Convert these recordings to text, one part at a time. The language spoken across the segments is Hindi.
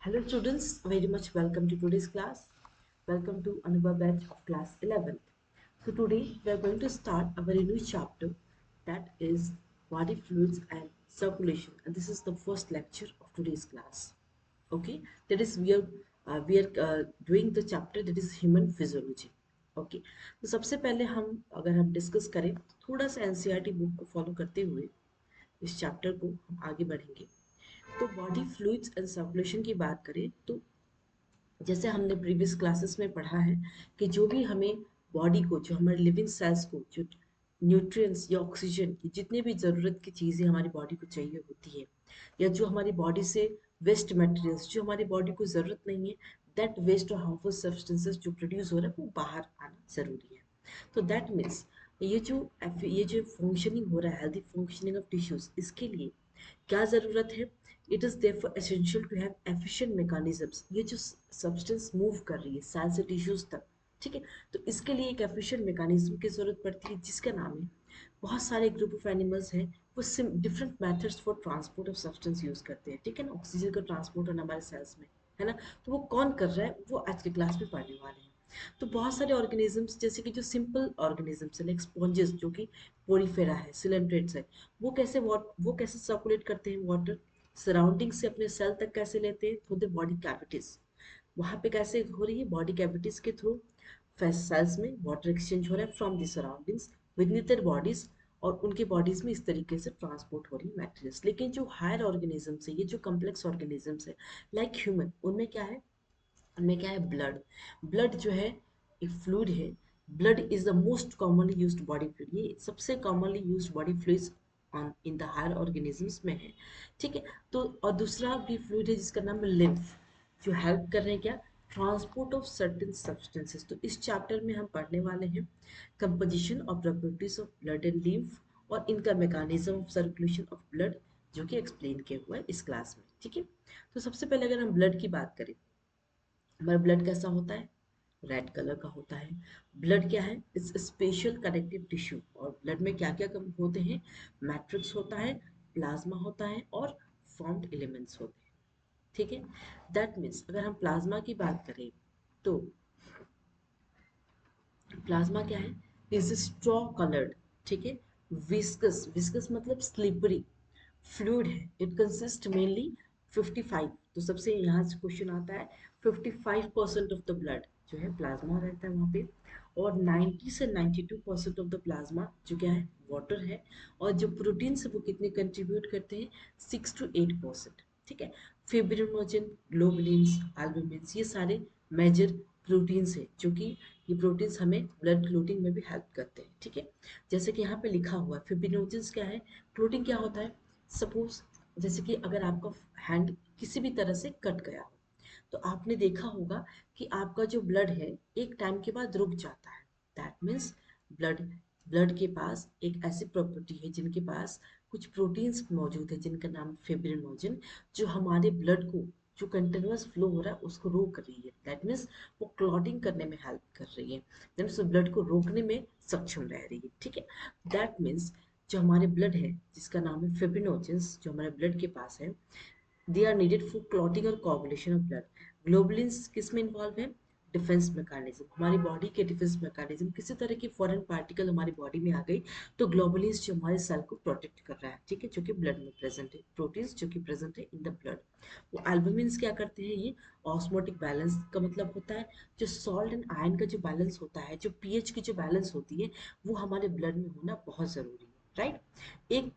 Hello students, very much welcome to today's class. Welcome to another batch of class 11th. So today we are going to start a very new chapter, that is body fluids and circulation, and this is the first lecture of today's class. Okay, that is we are doing the chapter that is human physiology. Okay, तो सबसे पहले हम डिस्कस करें थोड़ा सा एनसीईआरटी बुक को फॉलो करते हुए इस चैप्टर को हम आगे बढ़ेंगे। तो बॉडी फ्लूइड्स एंड सर्कुलेशन की बात करें तो जैसे हमने प्रीवियस क्लासेस में पढ़ा है कि जो भी हमें बॉडी को, जो हमारे लिविंग सेल्स को, जो न्यूट्रिएंट्स या ऑक्सीजन की जितने भी ज़रूरत की चीज़ें हमारी बॉडी को चाहिए होती है, या जो हमारी बॉडी से वेस्ट मटेरियल्स जो हमारी बॉडी को ज़रूरत नहीं है, दैट वेस्ट और हार्मफुल सब्सटेंसेस जो प्रोड्यूस हो रहा है वो बाहर आना ज़रूरी है। तो दैट मीन्स ये जो फंक्शनिंग हो रहा है, हेल्दी फंक्शनिंग ऑफ टिश्यूज, इसके लिए क्या ज़रूरत है? It is therefore essential to have efficient mechanisms. ये जो सब्सटेंस मूव कर रही है सेल से टिश्यूज तक, ठीक है, तो इसके लिए एक एफिशिएंट मैकेनिज्म की ज़रूरत पड़ती है जिसका नाम है, बहुत सारे ग्रुप ऑफ एनिमल्स हैं वो different methods for transport of substance use करते हैं, ठीक है ना, ऑक्सीजन का ट्रांसपोर्ट होना हमारे सेल्स में, है ना। तो वो कौन कर रहा है वो आज के क्लास में पढ़ने वाले हैं। तो बहुत सारे ऑर्गेनिजम्स, जैसे कि जो सिंपल ऑर्गेनिजम्स है लाइक स्पॉन्जेस, जो कि पोरीफेरा है, सिलेंट्रेट्स है, वो कैसे सर्कुलेट करते हैं वाटर सराउंडिंग से अपने सेल तक कैसे लेते हैं थ्रू द बॉडी कैविटीज। वहां पे कैसे हो रही है बॉडी कैविटीज के थ्रू सेल्स में वाटर एक्सचेंज हो रहा है from the surroundings with in their bodies, और उनके बॉडीज में इस तरीके से ट्रांसपोर्ट हो रही है मैटेरियल्स। लेकिन जो हायर ऑर्गेनिजम्स है, ये जो कम्प्लेक्स ऑर्गेनिजम्स है लाइक ह्यूमन, उनमें क्या है ब्लड। ब्लड जो है एक फ्लूइड है। Blood is the most commonly used body fluid, ये सबसे commonly used body fluids on in the higher organisms में है, ठीक है। तो और दूसरा भी फ्लूइड है जिसका नाम है लिम्फ, जो हेल्प कर रहे हैं क्या, ट्रांसपोर्ट ऑफ सर्टेन सब्सटेंसेस। तो इस चैप्टर में हम पढ़ने वाले हैं कंपोजिशन और properties of blood and lymph और इनका mechanism of circulation of blood, जो कि एक्सप्लेन किया हुआ है इस क्लास में, ठीक है। तो सबसे पहले अगर हम ब्लड की बात करें, हमारा ब्लड कैसा होता है, रेड कलर का होता है। ब्लड क्या है, इट्स स्पेशल कनेक्टिव टिश्यू, और ब्लड में क्या क्या कम होते हैं, मैट्रिक्स होता है, प्लाज्मा होता है और फॉर्म्ड एलिमेंट्स होते हैं, ठीक है। दैट मीन्स अगर हम प्लाज्मा की बात करें तो प्लाज्मा क्या है, इज स्ट्रॉ कलर्ड, ठीक है, विस्कस, विस्कस मतलब स्लिपरी फ्लूइड है। इट कंसिस्ट मेनली 55, तो सबसे यहाँ से क्वेश्चन आता है, 55% ऑफ द ब्लड जो है प्लाज्मा रहता है वहाँ पे, और 90 से 92% ऑफ द प्लाज्मा जो क्या है वाटर है, और जो प्रोटीन है वो कितने कंट्रीब्यूट करते हैं, 6 to 8%, ठीक है। फिब्रिनोजन, ग्लोबुलिन्स, एल्बुमिन्स, ये सारे मेजर प्रोटीन्स है जो कि ये प्रोटीन्स हमें ब्लड क्लोटिंग में भी हेल्प करते हैं, ठीक है। जैसे कि यहाँ पे लिखा हुआ है फिब्रिनोजेंस क्या है, क्लोटिंग क्या होता है, सपोज जैसे कि अगर आपका हैंड किसी भी तरह से कट गया हो, तो आपने देखा होगा कि आपका जो ब्लड है एक टाइम के बाद रुक जाता है। दैट मीन्स ब्लड ब्लड के पास एक ऐसी प्रॉपर्टी है जिनके पास कुछ प्रोटीन्स मौजूद है जिनका नाम फिब्रिनोजन, जो हमारे ब्लड को, जो कंटिन्यूअस फ्लो हो रहा है उसको रोक रही है। दैट मीन्स वो क्लॉटिंग करने में हेल्प कर रही है, दैट मीन्स ब्लड को रोकने में सक्षम रह रही है, ठीक है। दैट मीन्स जो हमारे ब्लड है जिसका नाम है फिब्रिनोजेंस, जो हमारे ब्लड के पास है, they are needed for clotting और कोagulation ऑफ ब्लड। ग्लोबुलिन्स किस में इन्वॉल्व है, डिफेंस मैकेनिज्म, हमारी बॉडी के डिफेंस मैकेनिज्म, किसी तरह की फॉरेन पार्टिकल हमारी बॉडी में आ गई तो ग्लोबुलिन्स जो हमारे सेल को प्रोटेक्ट कर रहा है, ठीक है, जो कि ब्लड में प्रेजेंट है, प्रोटीन्स जो कि प्रेजेंट है इन द ब्लड। वो एल्बुमिन्स क्या करते हैं, ये ऑस्मोटिक बैलेंस का मतलब होता है, जो सॉल्ट एंड आयन का जो बैलेंस होता है, जो पीएच की जो बैलेंस होती है, वो हमारे ब्लड में होना बहुत जरूरी है, राइट। एक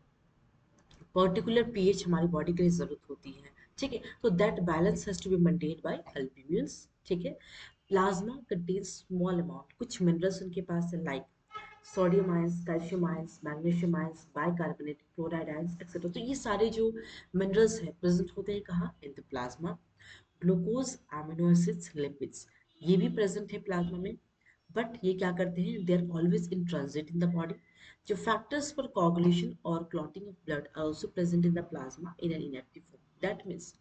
पर्टिकुलर पीएच हमारी बॉडी के लिए जरूरत होती है, ठीक है। तो that balance has to be maintained by albumins, ठीक है। प्लाज्मा कंटेन्स स्मॉल अमाउंट, कुछ मिनरल्स उनके पास है like sodium ions, calcium ions, magnesium ions, bicarbonate, chloride ions etcetera. तो ये सारे जो मिनरल्स हैं प्रेजेंट होते हैं कहाँ, इन the plasma. Glucose, amino acids, lipids, ये भी प्रेजेंट है प्लाज्मा में, बट ये क्या करते हैं, they are always in transit in the body. जो फैक्टर्स फॉर कोagulation और clotting of blood are also present in the plasma in an inactive form. That means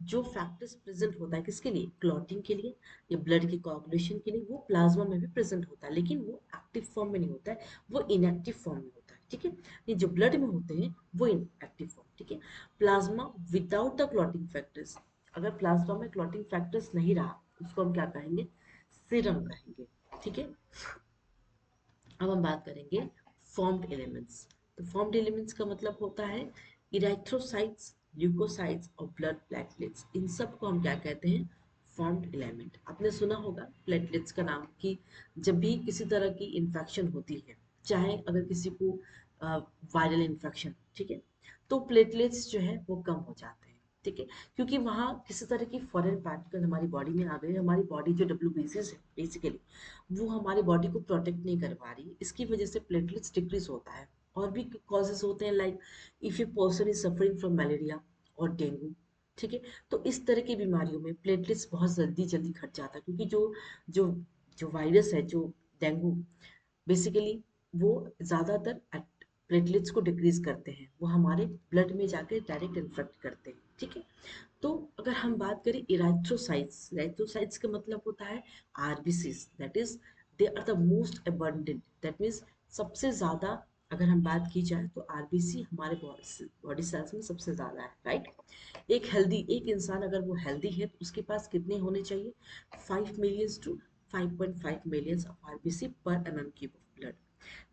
जो फैक्टर्स प्रेजेंट होता है किसके लिए, क्लॉटिंग के लिए या ब्लड के कोagulation के लिए, वो प्लाज्मा में भी प्रेजेंट होता है, लेकिन वो एक्टिव फॉर्म में नहीं होता है, वो इनएक्टिव फॉर्म में होता है, ठीक है। ये जो ब्लड में होते हैं वो इनएक्टिव फॉर्म, ठीक है। Plasma without the clotting factors अगर प्लाज्मा में क्लॉटिंग फैक्टर्स नहीं रहा उसको हम क्या कहेंगे, सीरम कहेंगे। ठीक है, अब हम बात करेंगे फॉर्म्ड एलिमेंट्स। तो फॉर्म्ड एलिमेंट्स का मतलब होता है इराइथ्रोसाइट्स, ल्यूकोसाइट्स और ब्लड प्लेटलेट्स, इन सब को हम क्या कहते हैं, फॉर्म्ड एलिमेंट। आपने सुना होगा प्लेटलेट्स का नाम कि जब भी किसी तरह की इन्फेक्शन होती है, चाहे अगर किसी को वायरल इन्फेक्शन, ठीक है, तो प्लेटलेट्स जो है वो कम हो जाते हैं। ठीक है, क्योंकि वहाँ किसी तरह की फॉरेन पार्टिकल हमारी बॉडी में आ गई, हमारी बॉडी जो डब्ल्यूबीसीज है बेसिकली वो हमारी बॉडी को प्रोटेक्ट नहीं कर पा रही, इसकी वजह से प्लेटलेट्स डिक्रीज होता है। और भी कॉजेज होते हैं, like if a person is suffering from malaria और डेंगू, ठीक है, तो इस तरह की बीमारियों में प्लेटलेट्स बहुत जल्दी जल्दी घट जाता है, क्योंकि जो जो वायरस है, जो डेंगू बेसिकली वो ज़्यादातर प्लेटलेट्स को डिक्रीज करते हैं, वो हमारे ब्लड में जाके डायरेक्ट इन्फेक्ट करते हैं। ठीक है, तो अगर हम बात करें इराइथ्रोसाइट्स, इराइथ्रोसाइट्स का मतलब होता है RBCs, that is they are the most abundant, that means सबसे ज़्यादा अगर हम बात की जाए तो आरबीसी हमारे बॉडी सेल्स में सबसे ज़्यादा है, राइट। एक इंसान अगर वो हेल्दी है तो उसके पास कितने होने चाहिए, 5 millions to 5.5 millions of RBC per M cube of blood.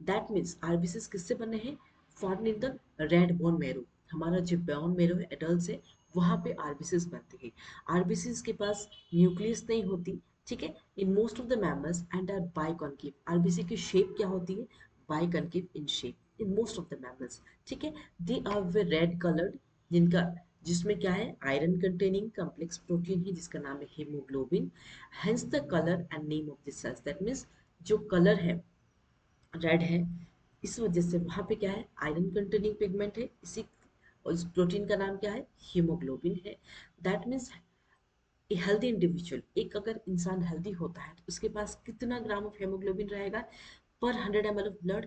That means RBC किससे बने हैं, form in the red bone marrow, हमारा जो बोन मैरो है एडल्ट है वहाँ पे आरबीसीज बनती है। आरबीसीज के पास न्यूक्लियस नहीं होती, ठीक है, in most of the mammals and are biconcave. RBC की शेप क्या होती है, biconcave in shape in most of the mammals. ठीक है, दे आर वे रेड कलर्ड, जिनका जिसमें क्या है, आयरन कंटेनिंग कॉम्प्लेक्स प्रोटीन है जिसका नाम है haemoglobin, hence the colour and name of the cells. That means जो कलर है रेड है, इस वजह से वहाँ पे क्या है, आयरन कंटेनिंग पिगमेंट है, इसी और इस प्रोटीन का नाम क्या है, हीमोग्लोबिन है। That means a healthy individual, एक अगर इंसान हेल्दी होता है तो उसके पास कितना ग्राम ऑफ हेमोग्लोबिन रहेगा पर 100 ml ऑफ ब्लड,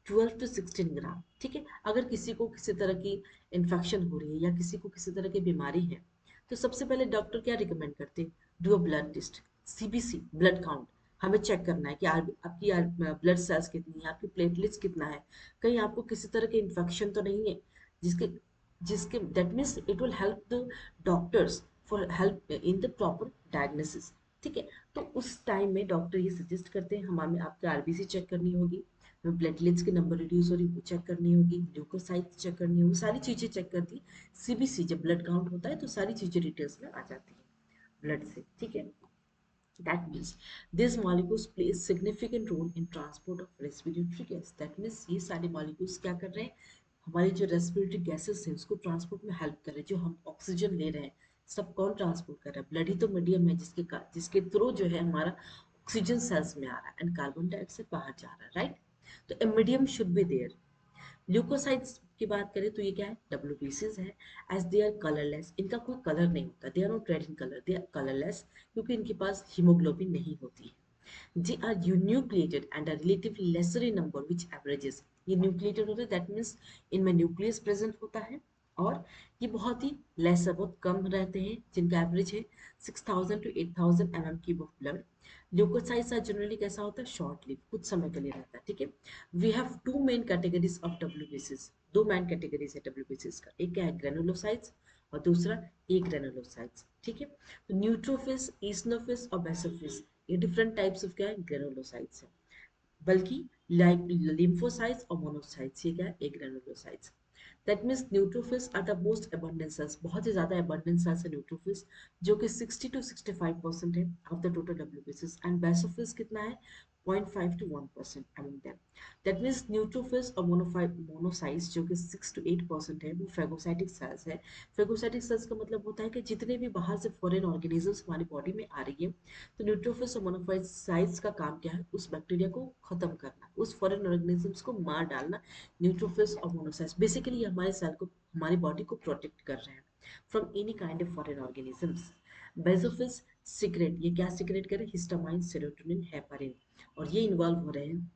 12 to 16 ग्राम। ठीक है, अगर किसी को किसी तरह की इन्फेक्शन हो रही है या किसी को किसी तरह की बीमारी है तो सबसे पहले डॉक्टर क्या रिकमेंड करते हैं, do a blood test, CBC blood count, हमें चेक करना है कि आपकी ब्लड सेल्स कितनी है, आपकी प्लेटलेट्स कितना है, कहीं आपको किसी तरह के इन्फेक्शन तो नहीं है, जिसके जिसके that means it will help the doctors for help in the proper diagnosis. ठीक है, तो उस टाइम में डॉक्टर ये सजेस्ट करते हैं हमें आपके आरबीसी चेक करनी होगी, प्लेटलेट्स के नंबर रिड्यूस हो रही वो चेक करनी होगी, ल्यूकोसाइट्स चेक करनी होगी, सारी चीज़ें चेक करती। सीबीसी जब ब्लड काउंट होता है तो सारी चीज़ें डिटेल्स में आ जाती है ब्लड से। ठीक है, that means these molecules play a significant role in transport of respiratory gas। that means ये सारे molecules क्या कर रहे हैं, हमारी जो रेस्पिरेटरी गैसेस है उसको ट्रांसपोर्ट में हेल्प कर रहे हैं। जो हम ऑक्सीजन ले रहे हैं सब कौन ट्रांसपोर्ट कर रहा है, ब्लड ही तो मीडियम है जिसके थ्रू जो है हमारा ऑक्सीजन सेल्स में आ रहा है एंड कार्बन डाइऑक्साइड बाहर जा रहा है, राइट। तो a medium should be there. Leucocytes की बात करें तो ये क्या है, डब्ल्यूबीसीज है, एज दे आर कलरलेस, इनका कोई कलर नहीं होता, they are not red in colour, they are colourless, क्योंकि इनके पास हीमोग्लोबिन नहीं होती है। they are nucleated and are relatively lesser in number which averages, ये न्यूक्लिएटेड होते हैं, दैट मीन्स इनमें न्यूक्लियस प्रेजेंट होता है और ये बहुत ही लेसर, बहुत कम रहते हैं, जिनका एवरेज है 6000 to 8000 mm cube of blood. Leucocytes are generally कैसा होता है, शॉर्ट लिव, कुछ समय के लिए रहता है। ठीक है, we have two main categories of डब्ल्यूबीसीज, दो मेन कैटेगरीज है डब्ल्यूबीसीज का, एक क्या है ग्रेनुलोसाइट्स और दूसरा ए ग्रेनुलोसाइट्स। ठीक है, तो न्यूट्रोफिल्स, ईसनोफिल्स और बेसोफिल्स, ये डिफरेंट टाइप्स ऑफ क्या है, ग्रेनुलोसाइट्स है। बल्कि लाइक लिम्फोसाइट्स और मोनोसाइट्स ये क्या है, agranulocytes. That means neutrophils are the most abundant cells, बहुत ही ज्यादा अबंडेंट सेल्स है न्यूट्रोफिल्स, जो कि 60 to 65% है ऑफ द टोटल डब्ल्यूबीसीज, एंड बेसोफिल्स कितना है, 0.5 to 1% among them। That means neutrophils और मोनोसाइट्स जो कि 6 to 8% है वो फेगोसाइटिक सेल्स है। फेगोसाइटिक सेल्स का मतलब होता है कि जितने भी बाहर से फॉरेन ऑर्गेनिजम्स हमारी बॉडी में आ रही है, तो न्यूट्रोफिल्स और मोनोसाइट्स का काम क्या है, उस बैक्टीरिया को खत्म करना, उस फॉरेन ऑर्गेनिजम्स को मार डालना। न्यूट्रोफिल्स और मोनोसाइट्स बेसिकली ये हमारे सेल को, हमारी बॉडी को प्रोटेक्ट कर रहे हैं from any kind of foreign organisms. Basophils secret, ये क्या सीक्रेट करें, हिस्टामाइन, सेरोटोनिन, हेपारिन, और ये इन्वॉल्व हो रहे हैं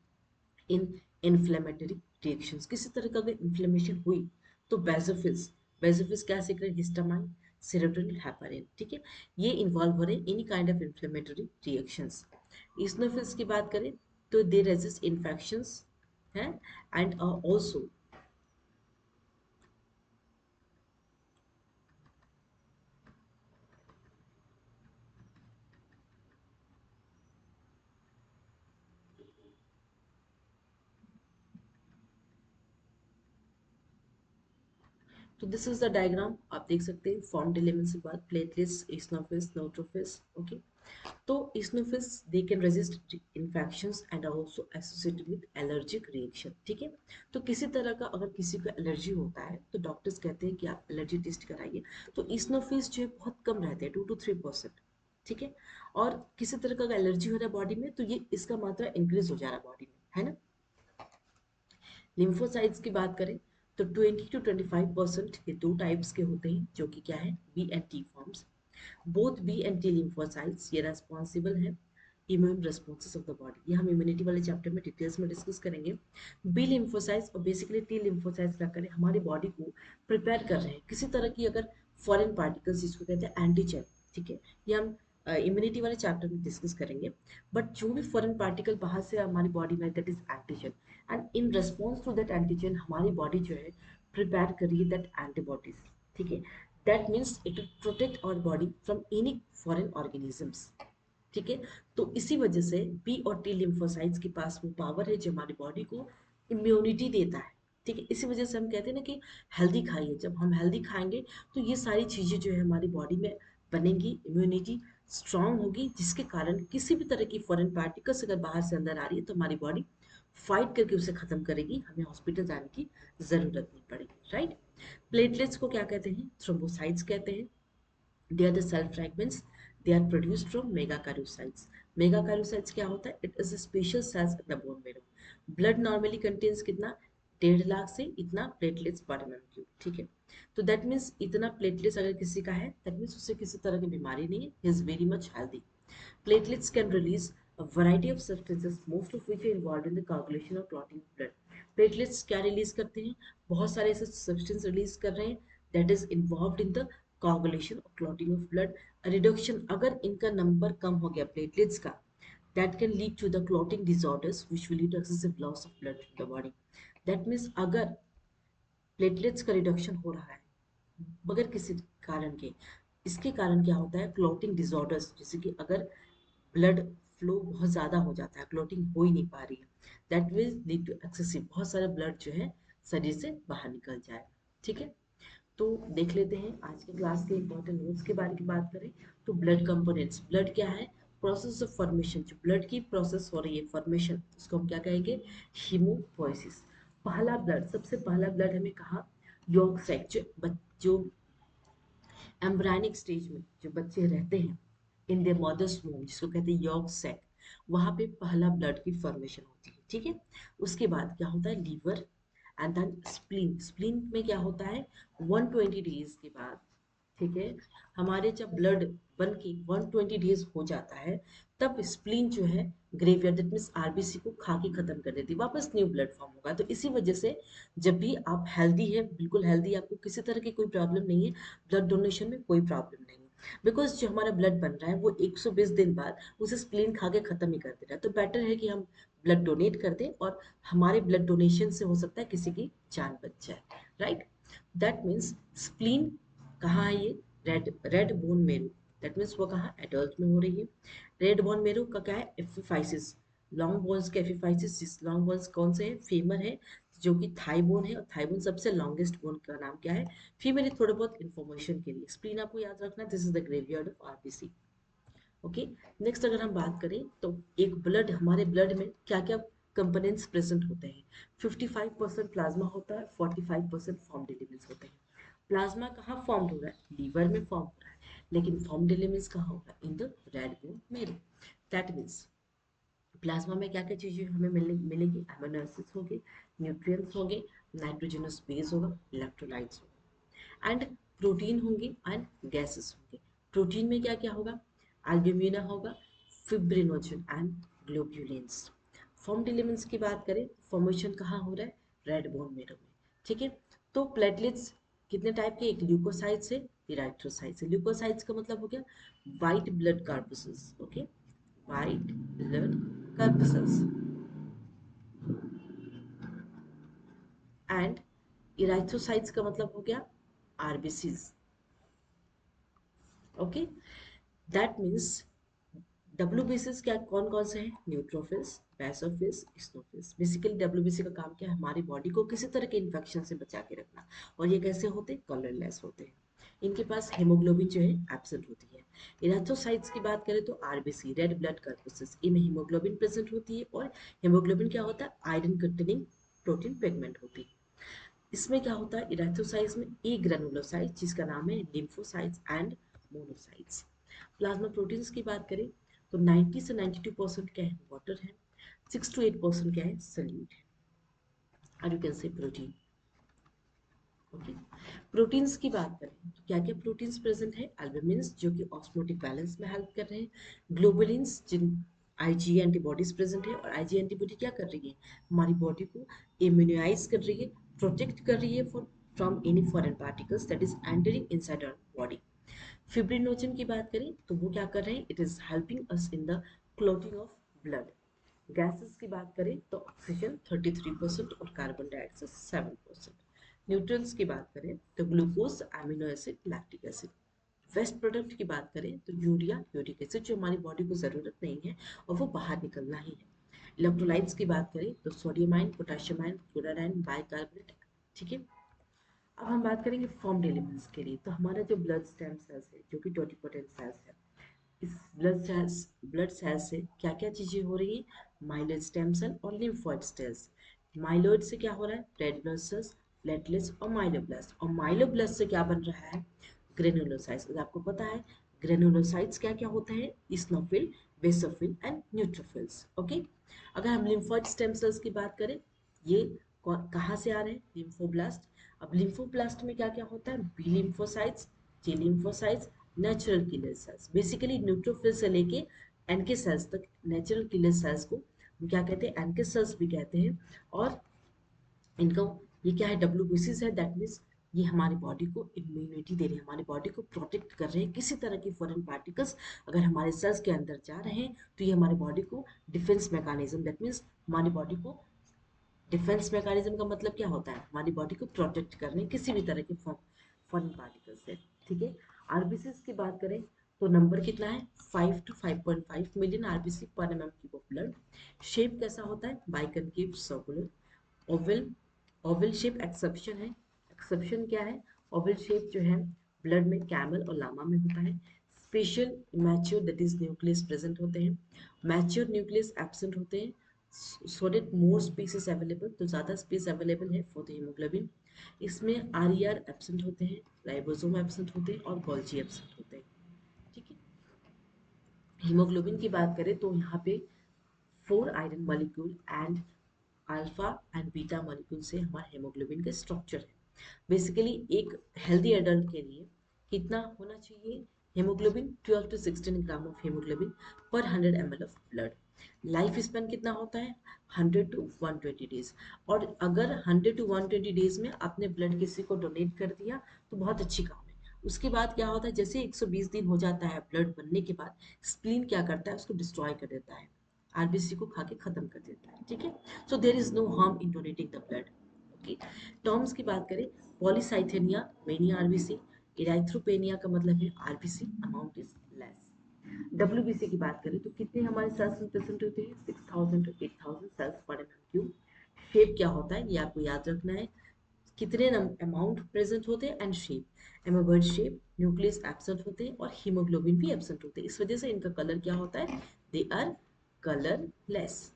इन इन्फ्लेमेटरी रिएक्शंस। किसी तरह का अगर इन्फ्लेमेशन हुई तो बेसोफिल्स क्या सीक्रेट, हिस्टामाइन, सेरोटोनिन, हेपारिन। ठीक है, ये इन्वॉल्व हो रहे हैं any kind of inflammatory reactions. इस्नोफिल्स की बात करें तो दे रेजिस्ट इन्फेक्शंस हैं एंड ऑल्सो तो दिस इज द डायग्राम, आप देख सकते हैं फॉर्म्ड एलिमेंट्स के बाद प्लेटलेट्स, इस्नोफिल्स, न्यूट्रोफिल्स। ओके, तो eosinophils they can resist infections and are also associated with allergic reaction। ठीक है, तो किसी तरह का अगर किसी को एलर्जी होता है तो डॉक्टर्स कहते हैं कि आप एलर्जी टेस्ट कराइए। तो eosinophils जो है बहुत कम रहते हैं, 2 to 3%। ठीक है, और किसी तरह का एलर्जी हो रहा है बॉडी में तो ये इसका मात्रा इंक्रीज हो जा रहा है बॉडी में, है ना। लिम्फोसाइट्स की बात करें तो 20 to 25% ये दो टाइप्स के होते हैं, जो कि क्या है, B and T forms. Both B and T lymphocytes ये रेस्पॉन्सिबल है immune responses of the body. ये हम इम्यूनिटी वाले चैप्टर में डिटेल्स में डिस्कस करेंगे। बी लिम्फोसाइट्स और बेसिकली टी लिम्फोसाइट्स क्या करें, हमारी बॉडी को प्रिपेयर कर रहे हैं किसी तरह की अगर फॉरेन पार्टिकल्स जिसको कहते हैं एंटीजन। ठीक है, ये हम इम्यूनिटी वाले चैप्टर में डिस्कस करेंगे। बट जो भी फॉरेन पार्टिकल बाहर से हमारी बॉडी में, that is antigen, and in response to that antigen हमारी बॉडी जो है प्रिपेयर करिए दैट एंटीबॉडीज। ठीक है, that means it will protect our body from any foreign organisms. ठीक है, तो इसी वजह से बी और टी लिम्फोसाइट्स के पास वो पावर है जो हमारी बॉडी को इम्यूनिटी देता है। ठीक है, इसी वजह से हम कहते हैं ना कि हेल्दी खाइए। जब हम हेल्दी खाएंगे तो ये सारी चीज़ें जो है हमारी बॉडी में बनेंगी, इम्यूनिटी स्ट्रांग होगी, जिसके कारण किसी भी तरह की फॉरेन पार्टिकल्स अगर बाहर से अंदर आ रही है तो हमारी बॉडी फाइट करके उसे खत्म करेगी, हमें हॉस्पिटल जाने की जरूरत नहीं पड़ेगी। राइट, प्लेटलेट्स को क्या कहते हैं, थ्रोम्बोसाइट्स कहते हैं। They are the cell fragments. They are produced from megakaryocytes. Megakaryocytes क्या होता है? It is a special cells in the bone marrow. Blood normally contains कितना, 1.5 लाख से इतना प्लेटलेट्स पर एम क्यूब। ठीक है, तो दैट मीन्स इतना प्लेटलेट्स अगर किसी का है दैट मीन्स उसे किसी तरह की बीमारी नहीं है, he is very much healthy. Platelets can release a variety of substances, most of which are involved in the coagulation or clotting of blood. Platelets क्या रिलीज करते हैं, बहुत सारे ऐसे सब्सटेंस रिलीज कर रहे हैं that is involved in the coagulation or clotting of blood। Reduction, अगर इनका नंबर कम हो गया प्लेटलेट्स का, that can lead to the clotting disorders which will lead to excessive loss of blood in the body। that means अगर प्लेटलेट्स का रिडक्शन हो रहा है बगैर किसी कारण के, इसके कारण क्या होता है, क्लॉटिंग डिसऑर्डर्स, जैसे कि अगर ब्लड फ्लो बहुत ज़्यादा हो जाता है, क्लॉटिंग हो ही नहीं पा रही है, that will lead to excessive, बहुत सारा ब्लड जो है शरीर से बाहर निकल जाए। ठीक है, तो देख लेते हैं आज की क्लास के इंपॉर्टेंट नोट्स के बारे में बात करें तो ब्लड कंपोनेंट्स। ब्लड क्या है, प्रोसेस ऑफ फॉर्मेशन, जो ब्लड की प्रोसेस हो रही है फॉर्मेशन, उसको हम क्या कहेंगे, हीमोपोइसिस। पहला ब्लड, सबसे पहला ब्लड हमें कहा, यॉर्क सैक, जो एम्ब्रायनिक स्टेज में जो बच्चे रहते हैं इन द मदर्स वूम, जिसको कहते हैं यॉर्क सैक, वहां पे पहला ब्लड की फॉर्मेशन होती है। ठीक है, उसके बाद क्या होता है, liver and then spleen. Spleen में क्या होता है, 120 डेज के बाद, ठीक है, हमारे जब ब्लड बन के 120 डेज हो जाता है तब स्प्लीन जो है ग्रेवयार्ड, दैट मीन्स आरबीसी को खा के खत्म कर देती है, वापस न्यू ब्लड फॉर्म होगा। तो इसी वजह से जब भी आप हेल्दी है, बिल्कुल हेल्दी, आपको किसी तरह की कोई प्रॉब्लम नहीं है, ब्लड डोनेशन में कोई प्रॉब्लम नहीं है, बिकॉज जो हमारा ब्लड बन रहा है वो 120 दिन बाद उसे स्प्लीन खा के खत्म ही कर दे रहा है। तो बेटर है कि हम ब्लड डोनेट कर दें और हमारे ब्लड डोनेशन से हो सकता है किसी की जान बच जाए। राइट, दैट मीन्स स्प्लीन कहाँ है, ये red red bone marrow, that means वो कहाँ, एडल्ट में हो रही है। रेड बोन मेरो का क्या है, एफिफाइसिस, लॉन्ग बोन्स के एफिफाइसिस, जिस लॉन्ग बोन्स कौन से हैं, फीमर है, जो कि थाई बोन है, और थाई बोन सबसे लॉन्गेस्ट बोन का नाम क्या है, फीमर है। थोड़े बहुत इन्फॉर्मेशन के लिए स्प्लीन आपको याद रखना, this is the graveyard of RBC. Okay, next अगर हम बात करें तो एक ब्लड, हमारे ब्लड में क्या क्या कंपोनेंट्स प्रेजेंट होते हैं, 55% प्लाज्मा होता है, 45% फॉर्म्ड एलिमेंट्स होते हैं। प्लाज्मा कहाँ फॉर्म हो रहा है, लीवर में फॉर्म हो रहा है, लेकिन फॉर्म्ड एलिमेंट्स कहाँ हो रहा है, इन the red bone marrow. That means plasma में क्या क्या चीजें हमें मिलेंगी, अमीनो एसिड्स होंगे, न्यूट्रिएंट्स होंगे, नाइट्रोजनस बेस होगा, इलेक्ट्रोलाइट्स होगा, एंड प्रोटीन होंगे एंड गैसेस होंगे। प्रोटीन में क्या क्या होगा, एल्ब्यूमिना होगा, फिब्रिनोजन एंड ग्लोब्यूलिन्स। फॉर्म्ड एलिमेंट्स की बात करें, फॉर्मेशन कहाँ हो रहा है, रेड बोन मेरो में। ठीक है, तो प्लेटलेट्स कितने टाइप के, एक ल्यूकोसाइट्स है, इराइथ्रोसाइट्स है। ल्यूकोसाइट्स का मतलब हो गया white blood corpuscles. Okay, white blood corpuscles, and erythrocytes का मतलब हो गया आरबीसीज। ओके, दैट मीन्स डब्ल्यूबीसीज क्या कौन कौन से हैं? Neutrophils, basophils, eosinophils. Basically WBC का काम क्या है? हमारी बॉडी को किसी तरह के इन्फेक्शन से बचा के रखना। और ये कैसे होते हैं? कलरलेस होते हैं। इनके पास हेमोग्लोबिन जो है एब्सेंट होती है। इरेथ्रोसाइट्स की बात करें तो आरबीसी, रेड ब्लड कॉर्पसेस, इनमें हीमोग्लोबिन प्रेजेंट होती है। और हेमोग्लोबिन क्या होता है? आयरन कंटेनिंग प्रोटीन पिगमेंट होती है। इसमें क्या होता है? इरेथ्रोसाइट्स में ई ग्रेनुलोसाइट्स, जिसका नाम है lymphocytes and monocytes. Plasma proteins की बात करें तो 90 से 92% क्या है? वाटर है। 6 to 8% क्या है? सल्यूट है। और you can say protein. Okay, proteins की बात करें तो क्या क्या प्रोटीन्स प्रेजेंट है? एल्बुमिन्स जो कि ऑस्मोटिक बैलेंस में हेल्प कर रहे हैं। ग्लोबुलिन्स जिन आईजी एंटीबॉडीज प्रेजेंट है। और आईजी एंटीबॉडी क्या कर रही है? हमारी बॉडी को इम्यूनाइज कर रही है, प्रोटेक्ट कर रही है for from any foreign particles that is entering inside our body. Fibrinogen की बात करें तो वो क्या कर रहे हैं? It is helping us in the clotting of blood. Gases की बात करें तो ऑक्सीजन 33% और कार्बन डाइऑक्साइड 7%। न्यूट्रंस की बात करें तो glucose, amino acid, lactic acid. Waste product की बात करें तो यूरिया, यूरिक एसिड जो हमारी बॉडी को जरूरत नहीं है और वो बाहर निकलना ही है। इलेक्ट्रोलाइट्स की बात करें तो sodium ion, potassium ion, chloride ion, bicarbonate. ठीक है, अब हम बात करेंगे फॉर्म्ड एलिमेंट्स के लिए। तो हमारा जो ब्लड स्टेम सेल्स है जो कि टोटिपोटेंट सेल्स है, इस ब्लड सेल्स से क्या क्या चीजें हो रही है? माइलोइड स्टेम सेल और लिम्फोइड सेल्स। माइलोइड से क्या हो रहा है? रेड ब्लड सेल्स, प्लेटलेट्स और माइलोब्लास्ट। और माइलोब्लास्ट से क्या बन रहा है? ग्रेनुलोसाइट्स। आपको पता है ग्रेनुलोसाइट्स क्या क्या होते हैं? Eosinophil, basophil and neutrophils. Okay, अगर हम लिम्फोइड स्टेम सेल्स की बात करें, ये कहाँ से आ रहे हैं? लिम्फोब्लास्ट। अब लिम्फोब्लास्ट में क्या क्या होता है? B lymphocytes, T lymphocytes, natural killer cells. Basically neutrophil से लेके एनके सेल्स तक नेचुरल किलर सेल्स को हम क्या कहते हैं? एनके सेल्स भी कहते हैं। और इनका ये क्या है? डब्ल्यूबीसीज है। दैट मीन्स ये हमारी बॉडी को इम्यूनिटी दे रहे हैं, हमारी बॉडी को प्रोटेक्ट कर रहे हैं किसी तरह की फॉरेन पार्टिकल्स अगर हमारे सेल्स के अंदर जा रहे हैं तो ये हमारी बॉडी को डिफेंस मैकेनिज्म, दैट मीन्स हमारी बॉडी को डिफेंस मैकेनिज्म का मतलब क्या होता है? हमारी बॉडी को प्रोटेक्ट करने किसी भी तरह के फॉरेन पार्टिकल से। ठीक है, आरबीसी की बात करें तो नंबर कितना है? 5 to 5.5 million RBC per M cube of blood. Shape कैसा होता है? Biconcave, circular, oval. Oval shape exception है। एक्सेप्शन क्या है? ओवल शेप जो है ब्लड में कैमल और लामा में होता है। Special mature that is nucleus present होते हैं। मैच्योर न्यूक्लियस एब्सेंट होते हैं। So that more space is available, तो ज़्यादा स्पेस अवेलेबल है फॉर द हीमोग्लोबिन। इसमें आर एब्सेंट होते हैं, राइबोसोम एब्सेंट होते हैं और गोल्जी एब्सेंट होते हैं। ठीक है, हीमोग्लोबिन की बात करें तो यहाँ पे 4 iron molecule and alpha and beta molecule से हमारा हेमोग्लोबिन का स्ट्रक्चर है। बेसिकली एक हेल्दी एडल्ट के लिए कितना होना चाहिए? Haemoglobin 12 to 16 gram of haemoglobin पर 100 ml of blood. Life span कितना होता है? 100 to 120 डेज। और अगर 100 to 120 डेज में आपने ब्लड किसी को डोनेट कर दिया तो बहुत अच्छी काम है। उसके बाद क्या होता है? जैसे 120 दिन हो जाता है ब्लड बनने के बाद, स्प्लीन क्या करता है? उसको डिस्ट्रॉय कर देता है, आरबीसी को खा के खत्म कर देता है। ठीक है, so there is no harm in donating the blood. Okay, terms की बात करें, पॉलीसाइथेनिया मेनी आरबीसी, इराइथ्रोपेनिया का मतलब है RBC amount is less. WBC की बात करें तो कितने हमारे सेल्स में प्रेजेंट होते हैं? 6000 to 8000 सेल्स पर एम क्यूब। शेप क्या होता है ये आपको याद रखना है, कितने अमाउंट प्रेजेंट होते हैं and shape. Amoeboid shape, nucleus absent होते हैं और हीमोग्लोबिन भी एब्सेंट होते हैं। इस वजह से इनका कलर क्या होता है? They are colourless.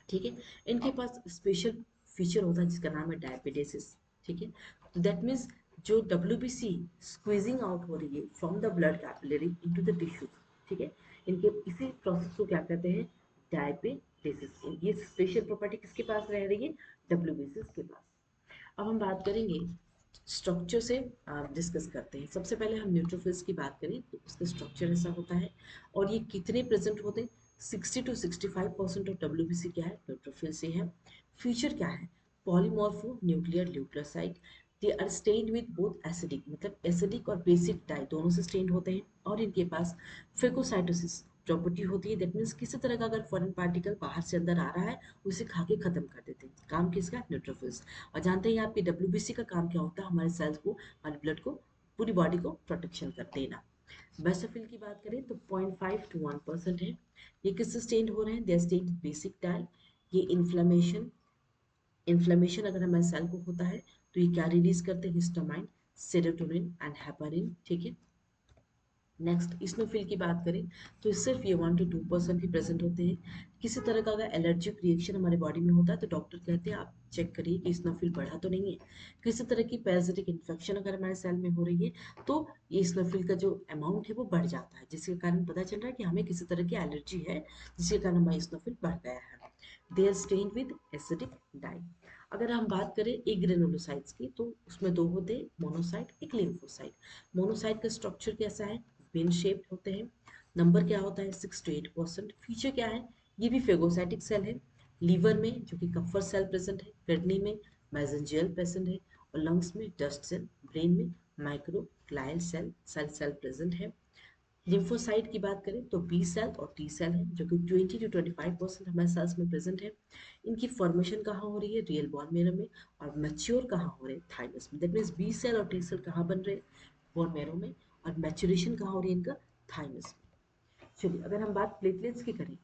ठीक है, इनके पास स्पेशल फीचर होता है जिसका नाम है डायबिटेसिस। ठीक है, तो दैट मीन्स जो डब्ल्यूबीसी स्क्वीजिंग आउट हो रही है from the blood capillary into the tissues. ठीक है, इनके इसी प्रोसेस को क्या कहते हैं? डायबिटेसिस। ये स्पेशल प्रॉपर्टी किसके पास रह रही है? डब्ल्यूबीसी के पास। अब हम बात करेंगे स्ट्रक्चर से, डिस्कस करते हैं। सबसे पहले हम न्यूट्रोफिल्स की बात करें तो उसका स्ट्रक्चर ऐसा होता है। और ये कितने प्रेजेंट होते हैं? 60 to 65% ऑफ डब्ल्यूबीसी क्या है? न्यूट्रोफिल से है। फीचर क्या है? Polymorpho nuclear leucocyte. They are stained with both acidic, मतलब एसिडिक और बेसिक डाई दोनों से स्टेन्ड होते हैं। और इनके पास फेगोसाइटोसिस प्रॉपर्टी होती है। दैट मीन्स किसी तरह का अगर फॉरेन पार्टिकल बाहर से अंदर आ रहा है उसे खा के खत्म कर देते हैं। काम किसका? न्यूट्रोफिल्स। और जानते हैं आपकी डब्ल्यूबीसी का काम क्या होता है? हमारे सेल्स को, हमारे ब्लड को, पूरी बॉडी को प्रोटेक्शन कर देना। बेसोफिल की बात करें तो 0.5 to 1% है। ये किससे स्टेन्ड हो रहे हैं? दे स्टेन्ड बेसिक डायल। ये इन्फ्लेमेशन अगर हमारे सेल को होता है तो ये क्या रिलीज करते हैं? Histamine, serotonin and heparin. ठीक है। नेक्स्ट इस्नोफिल की बात करें तो सिर्फ ये 1 to 2% ही प्रेजेंट होते हैं। किसी तरह का अगर एलर्जिक रिएक्शन हमारे बॉडी में होता है तो डॉक्टर कहते हैं आप चेक करिए कि इस्नोफिल बढ़ा तो नहीं है। किसी तरह की पैरासिटिक इन्फेक्शन अगर हमारे सेल में हो रही है तो ये इस्नोफिल का जो अमाउंट है वो बढ़ जाता है, जिसके कारण पता चल रहा है कि हमें किसी तरह की एलर्जी है, जिसके कारण हमारा इस्नोफिल बढ़ गया है। They are stained with acidic dye. अगर हम बात करें एक ग्रेनुलोसाइट्स की तो उसमें दो होते हैं, मोनोसाइट, एक लिम्फोसाइट। मोनोसाइट का स्ट्रक्चर कैसा है? बिन शेप्ड होते हैं। नंबर क्या होता है? 6 to 8%। फीचर क्या है? ये भी फेगोसाइटिक सेल है। लीवर में जो कि कफर सेल प्रेजेंट है, किडनी में मेसेंजियल प्रेजेंट है, और लंग्स में डस्ट सेल, ब्रेन में माइक्रोग्लाइल सेल प्रेजेंट है। लिम्फोसाइट की बात करें तो बी सेल और टी सेल है, जो कि 20 to 25% हमारे सेल्स में प्रेजेंट है। इनकी फॉर्मेशन कहाँ हो रही है? रियल बोन मैरो में। और मैच्योर कहाँ हो रहे हैं? थाइमस में। दैट मीन्स बी सेल और टी सेल कहाँ बन रहे हैं? बोन मैरो में। और मैच्योरेशन कहाँ हो रही है इनका? थाइमस में। चलिए अगर हम बात प्लेटलेट्स की करें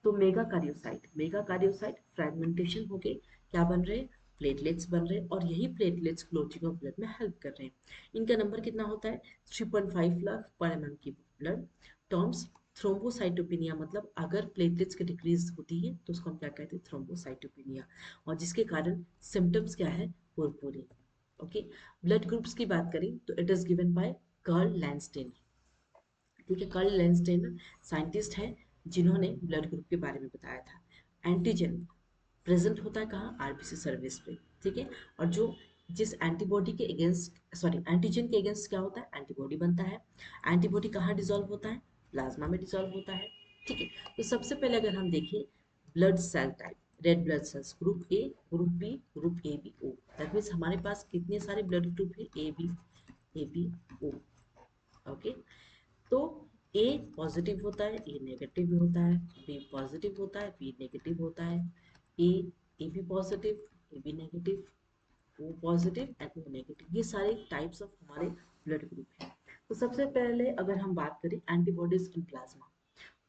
तो मेगा कार्योसाइट फ्रेगमेंटेशन हो गए, क्या बन रहे हैं? प्लेटलेट्स बन रहे हैं, और यही प्लेटलेट्स क्लोटिंग ऑफ ब्लड में हेल्प कर रहे हैं। इनका नंबर कितना होता है? 3.5 लाख पर एमएम की ब्लड। टर्म्स थ्रोम्बोसाइटोपिनिया, मतलब अगर प्लेटलेट्स की डिक्रीज होती है तो उसको हम क्या कहते हैं? थ्रोम्बोसाइटोपिनिया। और जिसके कारण सिम्टम्स क्या है? पुरपुरी। ओके। ब्लड ग्रुप्स की बात करें तो it is given by Karl Landsteiner. ठीक है। कार्ल लैंडस्टेन साइंटिस्ट हैं जिन्होंने ब्लड ग्रुप के बारे में बताया था। एंटीजन प्रेजेंट होता है कहाँ? आरबीसी सर्विस पे। ठीक है। और जो जिस एंटीबॉडी के अगेंस्ट, सॉरी, एंटीजन के अगेंस्ट क्या होता है? एंटीबॉडी बनता है। एंटीबॉडी कहाँ डिसॉल्व होता है? प्लाज्मा में डिसॉल्व होता है। ठीक है। तो सबसे पहले अगर हम देखें blood cell type, red blood cells, group A, group B, group A B O. That means हमारे पास कितने सारे ब्लड ग्रुप है? A B O. ओके। तो ए पॉजिटिव होता है, ए नेगेटिव भी होता है, बी पॉजिटिव होता है, बी नेगेटिव होता है, A A B positive, A B negative, O positive and O negative. ये सारे टाइप्स ऑफ हमारे ब्लड ग्रुप हैं। तो सबसे पहले अगर हम बात करें एंटीबॉडीज इन प्लाज्मा,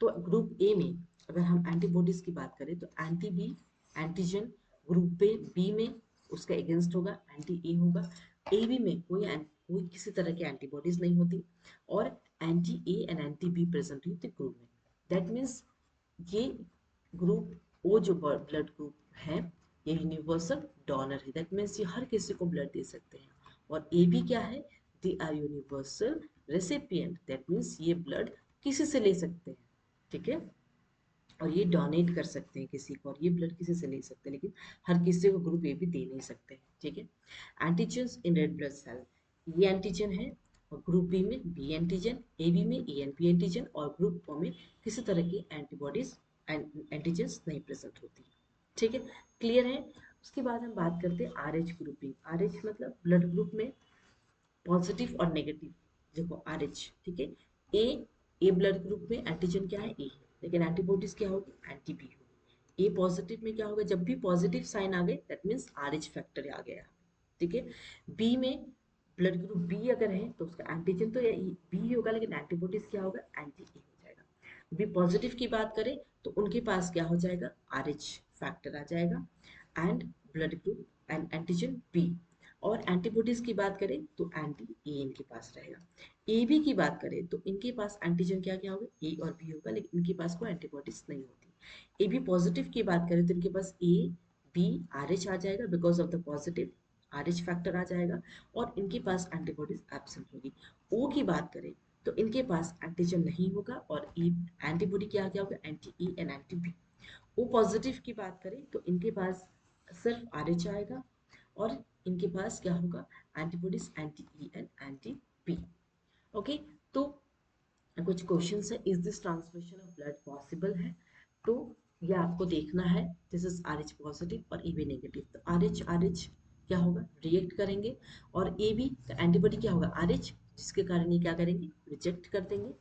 तो ग्रुप ए में अगर हम एंटीबॉडीज की बात करें तो anti B antigen, group B में उसका अगेंस्ट होगा, एंटी ए होगा। ए बी में कोई किसी तरह की एंटीबॉडीज नहीं होती, और anti A and anti be present होती ग्रुप में। दैट मीन्स ये ग्रुप ओ जो ब्लड ग्रुप है ये यूनिवर्सल डोनर है। दैट मीन्स ये हर किसी को ब्लड दे सकते हैं। और ए बी क्या है? They are universal recipient. That means ये ब्लड किसी से ले सकते हैं। ठीक है। और ये डोनेट कर सकते हैं किसी को, और ये ब्लड किसी से ले सकते हैं, लेकिन हर किसी को ग्रुप ए भी दे नहीं सकते हैं। ठीक है। Antigens in red blood cell, ये एंटीजन है, और ग्रुप बी में बी एंटीजन, ए बी में ए एन पी एंटीजन, और ग्रुप ओ में किसी तरह की एंटीबॉडीज एंटीजन्स नहीं प्रेजेंट होती। ठीक है। क्लियर है। उसके बाद हम बात करते हैं R H grouping. R H मतलब ब्लड ग्रुप में पॉजिटिव और नेगेटिव। देखो आर एच, ठीक है। ए ए ब्लड ग्रुप में एंटीजन क्या है? ए, लेकिन एंटीबॉडीज क्या होगी? एंटी बी होगी। ए पॉजिटिव में क्या होगा? जब भी पॉजिटिव साइन आ गए that means R H factor आ गया। ठीक है। बी में ब्लड ग्रुप बी अगर है तो उसका एंटीजन तो बी ही होगा, लेकिन एंटीबॉडीज क्या होगा? एंटी ए हो जाएगा। बी पॉजिटिव की बात करें तो उनके पास क्या हो जाएगा? आर एच फैक्टर आ जाएगा, and blood group and antigen B. और एंटीबॉडीज की बात करें तो एंटी ए इनके पास रहेगा। ए बी की बात करें तो इनके पास एंटीजन क्या क्या होगा? ए और बी होगा, लेकिन इनके पास कोई एंटीबॉडीज नहीं होती। ए बी पॉजिटिव की बात करें तो इनके पास ए बी आर एच आ जाएगा, because of the positive R H factor आ जाएगा, और इनके पास एंटीबॉडीज एब्सेंट होगी। ओ की बात करें तो इनके पास एंटीजन नहीं होगा, और एंटीबॉडी क्या क्या होगा? Anti E and anti B. O positive की बात करें तो इनके पास सिर्फ आर एच आएगा, और इनके पास क्या होगा? Antibodies anti E and anti B. Okay. तो कुछ क्वेश्चंस है, is this transmission of blood possible है? तो ये आपको देखना है। This is R H positive और ए बी नेगेटिव, तो आर एच क्या होगा? रिएक्ट करेंगे, और ए बी का एंटीबॉडी क्या होगा? आर एच, जिसके कारण ये क्या करेंगे? रिजेक्ट कर देंगे।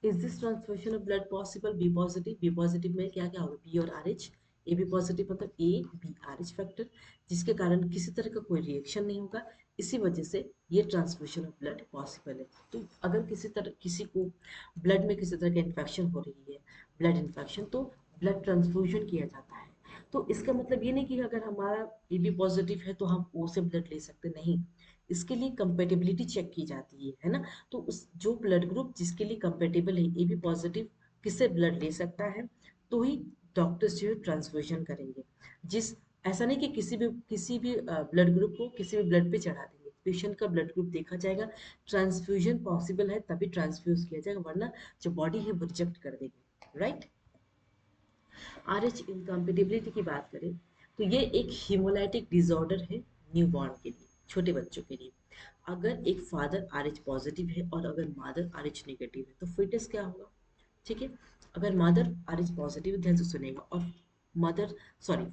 Is this transmission of blood possible? B positive, B positive में क्या क्या होगा? बी और R H. A B positive मतलब A B R H factor, जिसके कारण किसी तरह का कोई रिएक्शन नहीं होगा, इसी वजह से ये ट्रांसफ्यूजन ऑफ ब्लड पॉसिबल है। तो अगर किसी को ब्लड में किसी तरह का इन्फेक्शन हो रही है, ब्लड इन्फेक्शन, तो ब्लड ट्रांसफ्यूजन किया जाता है। तो इसका मतलब ये नहीं कि अगर हमारा एबी पॉजिटिव है तो हम ओ से ब्लड ले सकते, नहीं। इसके लिए कंपेटेबिलिटी चेक की जाती है ना। तो उस जो ब्लड ग्रुप जिसके लिए कंपेटेबल है, एबी पॉजिटिव किससे ब्लड ले सकता है, तो ही डॉक्टर्स जो है ट्रांसफ्यूजन करेंगे। जिस ऐसा नहीं कि किसी भी ब्लड ग्रुप को किसी भी ब्लड पे चढ़ा देंगे। पेशेंट का ब्लड ग्रुप देखा जाएगा, ट्रांसफ्यूजन पॉसिबल है तभी ट्रांसफ्यूज किया जाएगा, वरना जो बॉडी है वो रिजेक्ट कर देगी, राइट। आरएच इनकम्पेटिबिलिटी की बात करें तो ये एक हीमोलाइटिक डिसऑर्डर है न्यूबॉर्न के लिए, छोटे बच्चों के लिए। अगर एक फादर आरएच पॉजिटिव है और अगर मदर आरएच नेगेटिव है तो फिटस क्या होगा, ठीक है। अगर मदर आरएच पॉजिटिव, ध्यान से सुनेगा, और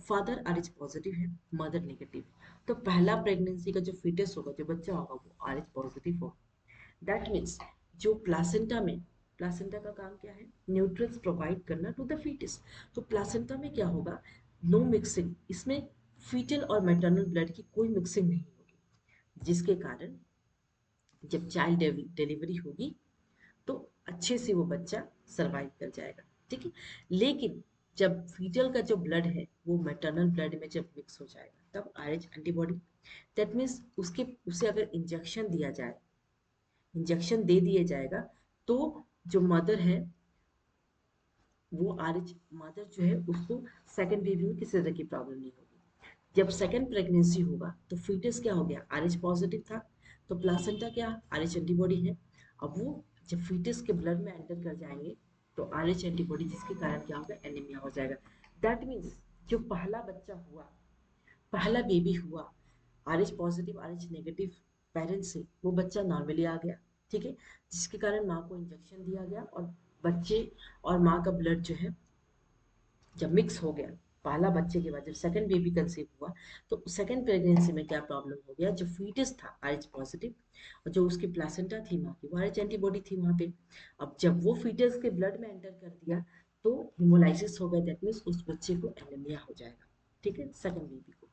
फादर आरएच पॉजिटिव है, मदर नेगेटिव है, तो पहला प्रेगनेंसी का जो फिटस होगा, जो बच्चा होगा, वो आरएच पॉजिटिव होगा। दैट मीन्स जो प्लासेंटा का काम क्या है, न्यूट्रल्स प्रोवाइड करना टू द फीटस। तो प्लासेंटा में क्या होगा, नो मिक्सिंग, इसमें फीटल और मैटरनल ब्लड की कोई मिक्सिंग नहीं होगी, जिसके कारण जब चाइल्ड डिलीवरी होगी तो अच्छे से वो बच्चा सरवाइव कर जाएगा, ठीक है। लेकिन जब फीटल का जो ब्लड है वो मैटरनल ब्लड में जब मिक्स हो जाएगा तब आरएच एंटीबॉडी, दैट मीन्स उसे अगर इंजेक्शन दे दिया जाएगा तो जो मदर है वो आरएच मदर जो है उसको सेकंड बेबी में किसी तरह की प्रॉब्लम नहीं होगी। जब सेकंड प्रेगनेंसी होगा तो फीटस क्या हो गया, आरएच पॉजिटिव था, तो प्लासेंटा क्या, आरएच एंटीबॉडी है। अब वो जब फीटस के ब्लड में एंटर कर जाएंगे तो आरएच एंटीबॉडी, जिसके कारण क्या होगा, एनीमिया हो जाएगा। दैट मीन्स जो पहला बेबी हुआ RH positive RH negative parents से, वो बच्चा नॉर्मली आ गया, ठीक है, जिसके कारण माँ को इंजेक्शन दिया गया और बच्चे और माँ का ब्लड जो है जब मिक्स हो गया, पहला बच्चे के बाद जब सेकंड बेबी कंसीव हुआ, तो सेकंड प्रेगनेंसी में क्या प्रॉब्लम हो गया, जो फीटस था आरएच पॉजिटिव और जो उसकी प्लासेंटा थी माँ की, वो आरएच एंटीबॉडी थी वहां पे। अब जब वो फीटस के ब्लड में एंटर कर दिया तो हिमोलाइसिस हो गया, दैट मीन्स उस बच्चे को एनीमिया हो जाएगा, ठीक है, सेकंड बेबी को,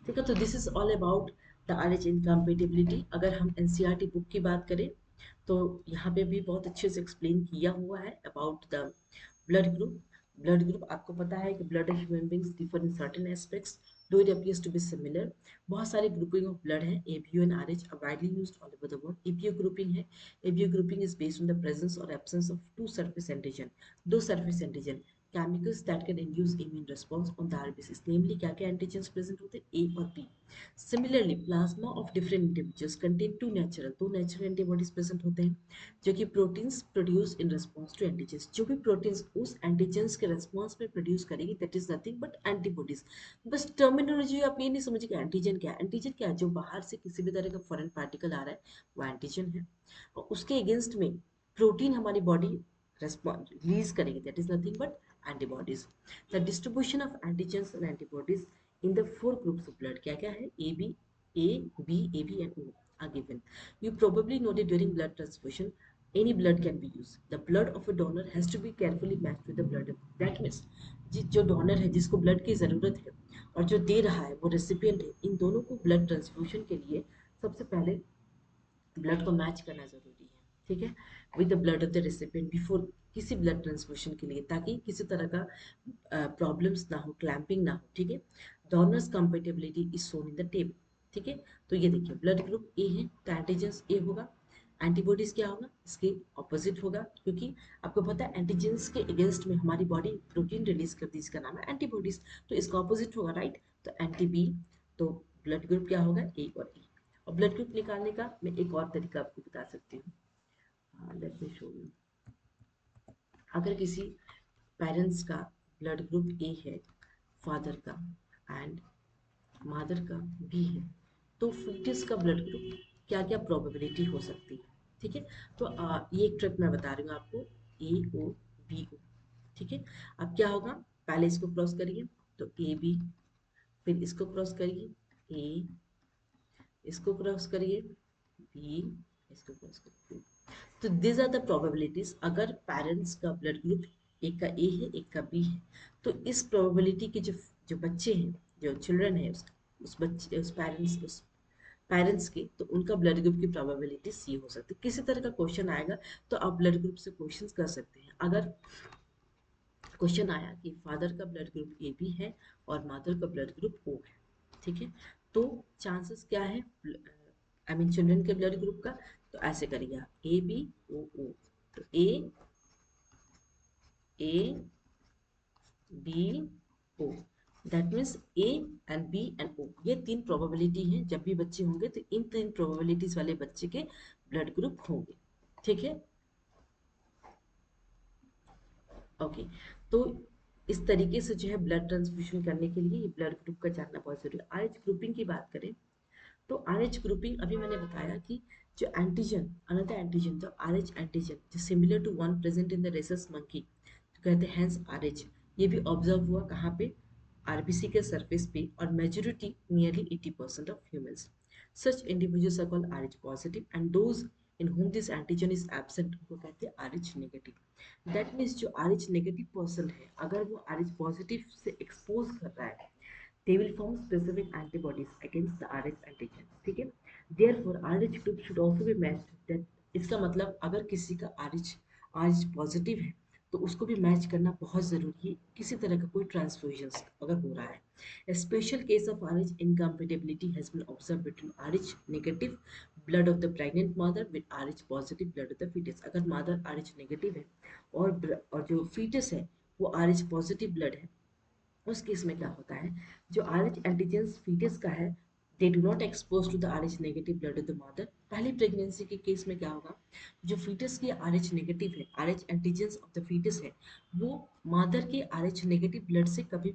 ठीक है। तो this is all about the RH incompatibility. अगर हम एनसीईआरटी बुक की बात करें तो यहाँ पे भी बहुत अच्छे से एक्सप्लेन किया हुआ है about the blood group. Blood group आपको पता है कि blood of human beings differ in certain aspects though it appears to be similar. बहुत सारे ग्रुपिंग ऑफ ब्लड है, ABO and RH are widely used all over the world. ABO grouping है, ABO grouping is based on the presence और absence of two surface antigen chemicals that can induce immune response on the RBCs, namely क्या क्या antigens present होते हैं, A और B। Similarly, plasma of different individuals contain दो natural antibodies present होते हैं, जो कि proteins produce in response to antigens. जो भी प्रोटीन्स उस एंटीजेंस के रिस्पॉन्स में प्रोड्यूस करेगी, that is nothing but antibodies. बस टर्मिनोलॉजी आप ये नहीं समझिए एंटीजन क्या है। एंटीजन क्या है, जो बाहर से किसी भी तरह का फॉरेन पार्टिकल आ रहा है वो एंटीजन है, और उसके अगेंस्ट में प्रोटीन हमारी बॉडी रिलीज करेगी, that is nothing but antibodies. The distribution of antigens and antibodies in the four groups of blood क्या क्या है, AB and O are given. You probably noted during blood transfusion any blood can be used. The blood of a donor has to be carefully matched with the blood of that means जो डोनर है जिसको ब्लड की ज़रूरत है और जो दे रहा है वो रेसिपिएंट है, इन दोनों को ब्लड ट्रांसफ्यूजन के लिए सबसे पहले ब्लड को मैच करना जरूरी है, ठीक है, with the blood of the recipient before किसी ब्लड ट्रांसफ्यूजन के लिए, ताकि किसी तरह का प्रॉब्लम्स ना हो, क्लैंपिंग ना हो, ठीक है। Donors compatibility is shown in the table, ठीक है। तो ये देखिए ब्लड ग्रुप ए है तो एंटीजेंस ए होगा, एंटीबॉडीज क्या होगा, इसके ऑपोजिट होगा, क्योंकि आपको पता है एंटीजेंस के अगेंस्ट में हमारी बॉडी प्रोटीन रिलीज करती है, इसका नाम है एंटीबॉडीज, तो इसका ऑपोजिट होगा, राइट। तो एंटी बी, तो ब्लड ग्रुप क्या होगा, ए और ए। और ब्लड ग्रुप निकालने का मैं एक और तरीका आपको बता सकती हूँ, लेट मी शो यू। अगर किसी पेरेंट्स का ब्लड ग्रुप ए है, फादर का, एंड मदर का बी है, तो फीटस का ब्लड ग्रुप क्या क्या प्रोबेबिलिटी हो सकती है, ठीक है। तो ये एक ट्रिक मैं बता रही हूँ आपको, ए ओ बी ओ, ठीक है। अब क्या होगा, पहले इसको क्रॉस करिए तो ए बी, फिर इसको क्रॉस करिए ए, इसको क्रॉस करिए बी, इसको क्रॉस करिए। तो दिस आर द प्रोबेबिलिटीज, अगर पेरेंट्स का ब्लड ग्रुप एक का ए है एक का बी है, तो इस प्रोबेबिलिटी के जो जो बच्चे हैं, जो चिल्ड्रन है उस बच्चे उस पेरेंट्स पेरेंट्स के, तो उनका ब्लड ग्रुप की प्रोबेबिलिटी सी हो सकती है। किसी तरह का क्वेश्चन आएगा तो आप ब्लड ग्रुप से क्वेश्चंस कर सकते हैं। अगर क्वेश्चन आया कि फादर का ब्लड ग्रुप ए बी है और मदर का ब्लड ग्रुप ओ है, ठीक है, तो चांसेस क्या है, आई मीन चिल्ड्रन के ब्लड ग्रुप का, तो ऐसे करिए आप ए बी ओ ओ, तो A B O, that means A and B and O, ये तीन प्रोबेबिलिटी हैं। जब भी बच्चे होंगे तो इन तीन प्रोबेबिलिटीज वाले बच्चे के ब्लड ग्रुप होंगे, ठीक है। ओके, तो इस तरीके से जो है ब्लड ट्रांसफ्यूजन करने के लिए ये ब्लड ग्रुप का जानना बहुत जरूरी है। आरएच ग्रुपिंग की बात करें तो आरएच ग्रुपिंग अभी मैंने बताया कि जो एंटीजन, अनदर एंटीजन, तो आरएच एंटीजन जो similar to one present in the rhesus monkey, तो कहते हैं हैंस आरएच, ये भी ऑब्जर्व हुआ कहाँ पे, आरबीसी के सरफेस पे, और majority nearly 80% of humans, such individuals are called RH positive and those in whom this antigen is absent उनको कहते हैं आरएच नेगेटिव। दैट मीन्स जो आरएच नेगेटिव पर्सन है, अगर वो आरएच पॉजिटिव से एक्सपोज कर रहा है, they will form specific antibodies against the RH antigen, ठीक है। Therefore, RH group should also be matched, that इसका मतलब अगर किसी का RH पॉजिटिव है तो उसको भी मैच करना बहुत जरूरी है, किसी तरह का कोई ट्रांसफ्यूजन अगर हो रहा है। A special case of RH incompatibility has been observed between RH negative blood of the pregnant mother with RH positive blood of the fetus। अगर मदर RH नेगेटिव है और जो फीटस है वो RH पॉजिटिव ब्लड है, उस केस में क्या होता है, जो RH एंटीजेंस फीटस का है, they do not expose to the RH negative blood of the mother. पहली प्रेगनेंसी के केस में क्या होगा, जो फीटस की RH नेगेटिव है, RH antigens of the foetus है, वो मदर के RH नेगेटिव ब्लड से कभी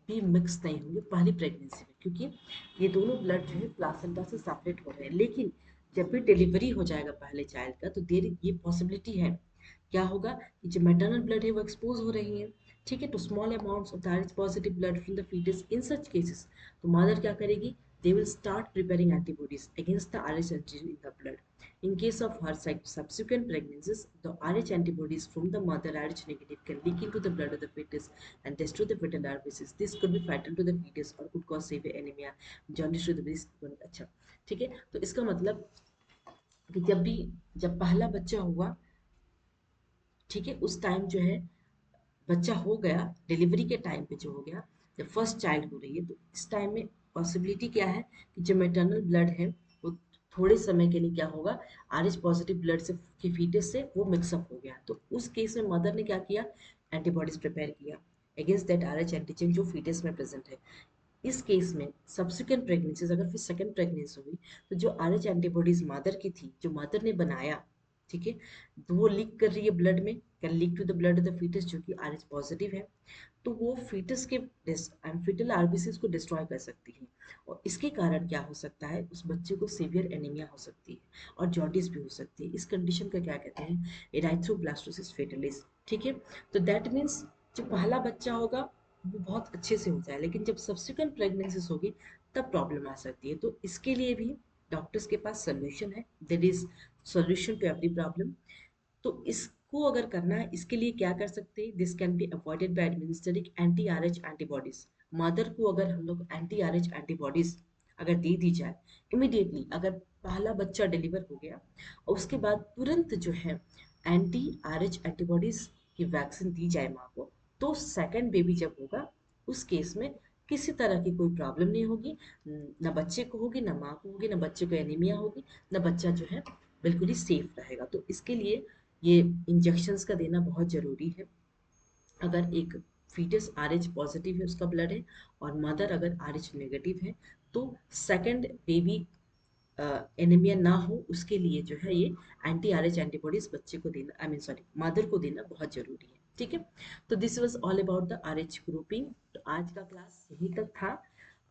भी मिक्स नहीं होंगे पहली प्रेगनेंसी में, क्योंकि ये दोनों ब्लड जो है प्लासेंटा से सेपरेट हो रहे हैं। लेकिन जब भी डिलीवरी हो जाएगा पहले चाइल्ड का, तो देर ये पॉसिबिलिटी है, क्या होगा कि जो मैटरनल ब्लड है वो एक्सपोज हो रही है, ठीक है, to small amounts of that positive blood from the foetus. In such cases तो मदर क्या करेगी, they will start preparing antibodies against the RH antigen in the blood. In case of her subsequent pregnancies, the RH antibodies from the mother RH negative can leak into the blood of the fetus and destroy the fetal RBCs. This could be fatal to the fetus or could cause severe anemia, jaundice to the breast। अच्छा, ठीक है, तो इसका मतलब कि जब पहला बच्चा हुआ, ठीक है, उस टाइम जो है बच्चा हो गया, डिलीवरी के टाइम पे जो हो गया, जब फर्स्ट चाइल्ड हो रही है, तो इस टाइम में पॉसिबिलिटी क्या है कि जो मैटरनल ब्लड है वो थोड़े समय के लिए क्या होगा, RH पॉजिटिव ब्लड से के फीटस से वो मिक्सअप हो गया। तो उस केस में मदर ने क्या किया, एंटीबॉडीज प्रिपेयर किया अगेंस्ट दैट RH एंटीजन जो फीटस में प्रेजेंट है। इस केस में सब्सिक्वेंट प्रेगनेंसीज, अगर फिर सेकंड प्रेगनेंसी हुई, तो जो RH एंटीबॉडीज मदर की थी, जो मदर ने बनाया, ठीक है, तो वो लीक कर रही है ब्लड में, can leak to the blood of the foetus जो कि RH पॉजिटिव है, तो वो फीटस के फीटल आरबीसीज को डिस्ट्रॉय कर सकती है, और इसके कारण क्या हो सकता है, उस बच्चे को सीवियर एनीमिया हो सकती है और जॉन्डिस भी हो सकती है। इस कंडीशन का क्या कहते हैं, एराइथ्रोब्लास्टोसिस फेटालिस, ठीक है। तो दैट मीन्स जो पहला बच्चा होगा वो बहुत अच्छे से हो जाए, लेकिन जब सब्सिक्वेंट प्रेगनेंसीज होगी तब प्रॉब्लम आ सकती है। तो इसके लिए भी डॉक्टर्स के पास सोल्यूशन है, there is solution to every problem. तो इसको अगर करना है, इसके लिए क्या कर सकते हैं, this can be avoided by administering anti RH antibodies. Mother को अगर हम लोग एंटी RH एंटीबॉडीज अगर दे दी जाए इमिडिएटली, अगर पहला बच्चा डिलीवर हो गया और उसके बाद तुरंत जो है एंटी RH एंटीबॉडीज की वैक्सीन दी जाए माँ को, तो सेकंड बेबी जब होगा उस केस में किसी तरह की कोई प्रॉब्लम नहीं होगी, न बच्चे को होगी, न माँ को होगी, न बच्चे को एनीमिया होगी, न बच्चा जो है बिल्कुल ही सेफ रहेगा। तो इसके लिए ये इंजेक्शंस का देना बहुत ज़रूरी है। अगर एक फीटस RH पॉजिटिव है, उसका ब्लड है, और मदर अगर RH नेगेटिव है, तो सेकंड बेबी एनीमिया ना हो, उसके लिए जो है ये एंटी RH एंटीबॉडीज बच्चे को देना, आई मीन सॉरी मदर को देना बहुत जरूरी है, ठीक है। तो this was all about the RH grouping. तो आज का क्लास यहीं तक था।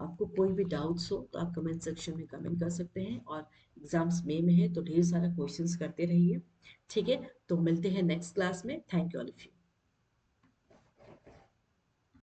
आपको कोई भी डाउट्स हो तो आप कमेंट सेक्शन में कमेंट कर सकते हैं, और एग्जाम्स में है तो ढेर सारा क्वेश्चंस करते रहिए, ठीक है। तो मिलते हैं नेक्स्ट क्लास में। Thank you all of you.